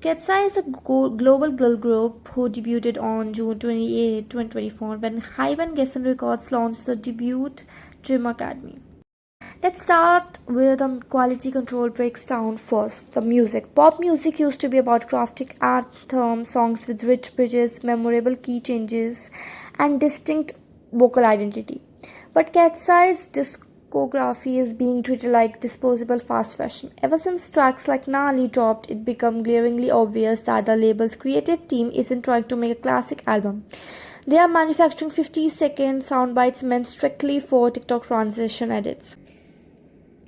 KATSEYE is a global girl group who debuted on June 28, 2024 when Hybe and Geffen Records launched the debut Dream Academy. Let's start where the quality control breaks down first. The music. Pop music used to be about crafting anthem songs with rich bridges, memorable key changes, and distinct vocal identity. But KATSEYE's discography is being treated like disposable fast fashion. Ever since tracks like Nali dropped, it became glaringly obvious that the label's creative team isn't trying to make a classic album. They are manufacturing 50-second sound bites meant strictly for TikTok transition edits.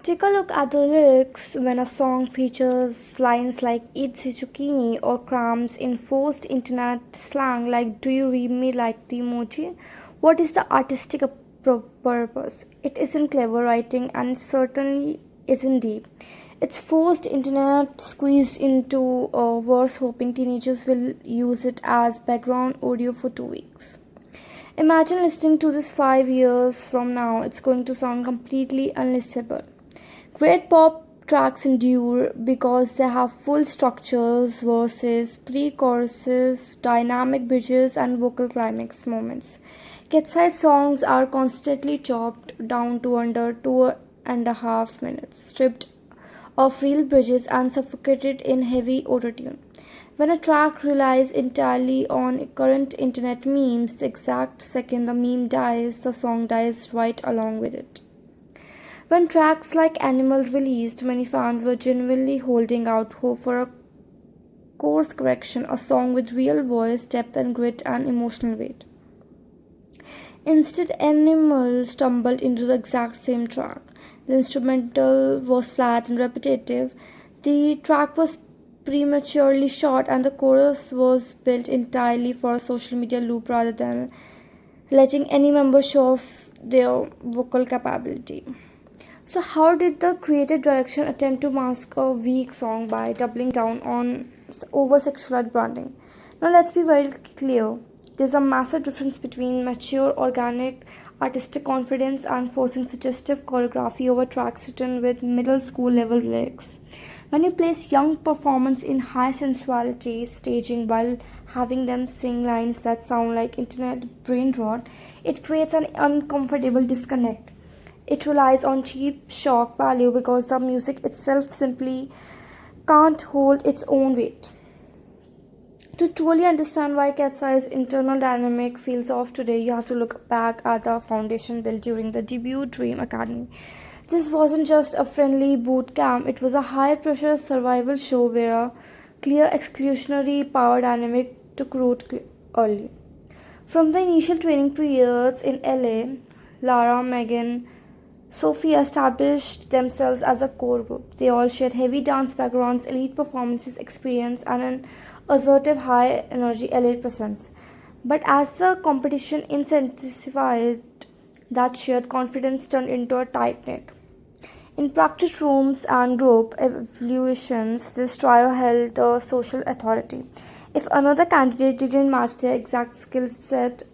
Take a look at the lyrics when a song features lines like eat zucchini or crumbs in forced internet slang like do you read me like the emoji? What is the artistic purpose? It isn't clever writing and it certainly isn't deep. It's forced internet squeezed into a verse hoping teenagers will use it as background audio for 2 weeks. Imagine listening to this 5 years from now, it's going to sound completely unlistenable. Great pop tracks endure because they have full structures, verses, pre-choruses, dynamic bridges, and vocal climax moments. KATSEYE songs are constantly chopped down to under 2.5 minutes, stripped of real bridges and suffocated in heavy autotune. When a track relies entirely on current internet memes, the exact second the meme dies, the song dies right along with it. When tracks like Animal released, many fans were genuinely holding out hope for a course correction, a song with real voice, depth, and grit and emotional weight. Instead, Animal stumbled into the exact same track. The instrumental was flat and repetitive. The track was prematurely short, and the chorus was built entirely for a social media loop rather than letting any member show off their vocal capability. So, how did the creative direction attempt to mask a weak song by doubling down on over sexualized branding? Now, let's be very clear. There's a massive difference between mature, organic, artistic confidence and forcing suggestive choreography over tracks written with middle school level lyrics. When you place young performance in high sensuality staging while having them sing lines that sound like internet brain rot, it creates an uncomfortable disconnect. It relies on cheap shock value because the music itself simply can't hold its own weight. To truly understand why KATSEYE's internal dynamic feels off today, you have to look back at the foundation built during the debut Dream Academy. This wasn't just a friendly boot camp, it was a high pressure survival show where a clear exclusionary power dynamic took root early. From the initial training periods in LA, Lara, Megan, Sophie established themselves as a core group. They all shared heavy dance backgrounds, elite performances, experience, and an assertive, high energy elite presence. But as the competition intensified, that shared confidence turned into a tight knit. In practice rooms and group evaluations, this trio held a social authority. If another candidate didn't match their exact skill set,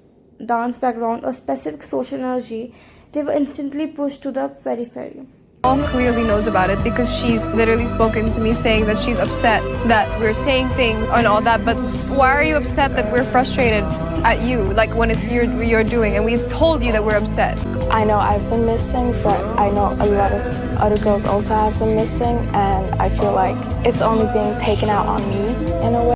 dance background, or specific social energy, they were instantly pushed to the periphery. Mom clearly knows about it because she's literally spoken to me saying that she's upset that we're saying things and all that. But why are you upset that we're frustrated at you, like when it's you're doing, and we told you that we're upset? I know I've been missing, but I know a lot of other girls also have been missing, and I feel like it's only being taken out on me in a way.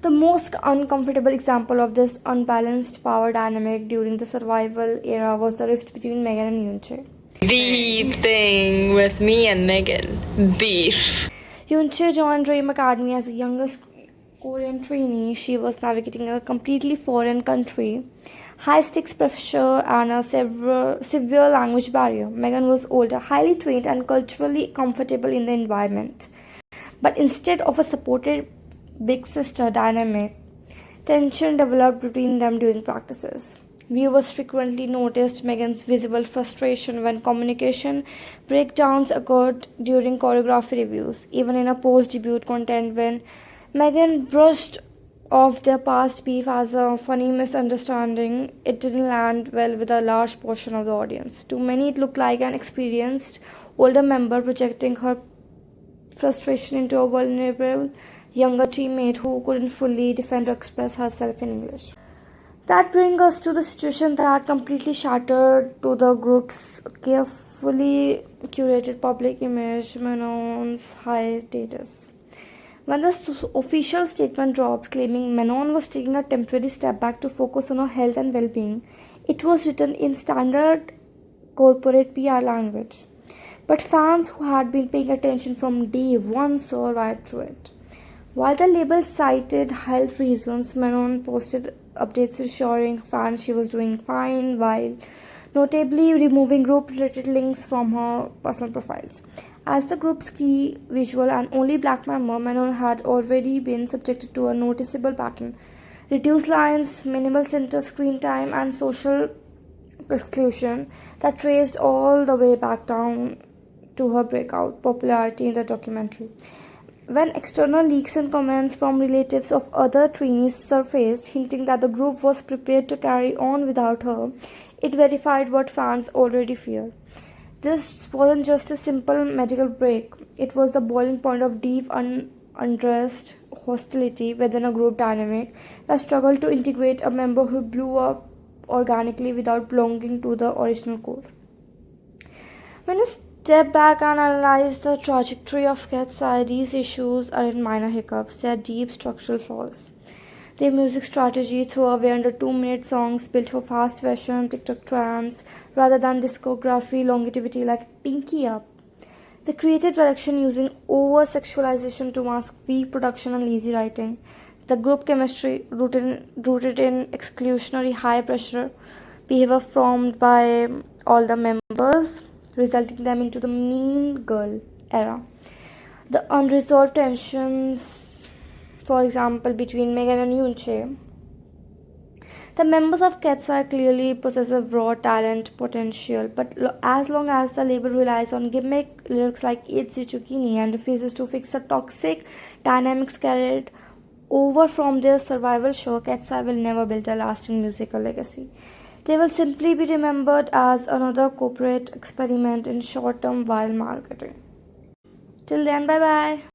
The most uncomfortable example of this unbalanced power dynamic during the survival era was the rift between Megan and Yoonche. The thing with me and Megan, beef. Yoonche joined Dream Academy as the youngest Korean trainee. She was navigating a completely foreign country, high stakes pressure, and a severe language barrier. Megan was older, highly trained, and culturally comfortable in the environment. But instead of a supported big sister dynamic, tension developed between them during practices. Viewers frequently noticed Megan's visible frustration when communication breakdowns occurred during choreography reviews. Even in a post-debut content, when Megan brushed off their past beef as a funny misunderstanding, it didn't land well with a large portion of the audience. To many, it looked like an experienced older member projecting her frustration into a vulnerable younger teammate who couldn't fully defend or express herself in English. That brings us to the situation that completely shattered to the group's carefully curated public image, Manon's high status. When the official statement dropped claiming Manon was taking a temporary step back to focus on her health and well being, it was written in standard corporate PR language. But fans who had been paying attention from day one saw right through it. While the label cited health reasons, Manon posted updates assuring fans she was doing fine, while notably removing group-related links from her personal profiles. As the group's key visual and only black member, Manon had already been subjected to a noticeable pattern: reduced lines, minimal center screen time, and social exclusion that traced all the way back down to her breakout popularity in the documentary. When external leaks and comments from relatives of other trainees surfaced, hinting that the group was prepared to carry on without her, it verified what fans already feared. This wasn't just a simple medical break, it was the boiling point of deep unrest, hostility within a group dynamic that struggled to integrate a member who blew up organically without belonging to the original core. When you step back and analyze the trajectory of KATSEYE, these issues aren't minor hiccups, they are deep structural flaws. Their music strategy, throwaway under 2-minute songs built for fast fashion, TikTok trends, rather than discography longevity like Pinky Up. The creative direction using over sexualization to mask weak production and lazy writing. The group chemistry rooted in exclusionary high pressure behavior formed by all the members, resulting them into the mean girl era. The unresolved tensions, for example, between Megan and Yoonche. The members of KATSEYE clearly possess a raw talent potential, but as long as the label relies on gimmick lyrics like It's Chukini and refuses to fix the toxic dynamics carried over from their survival show, KATSEYE will never build a lasting musical legacy. They will simply be remembered as another corporate experiment in short term viral marketing. Till then, bye bye.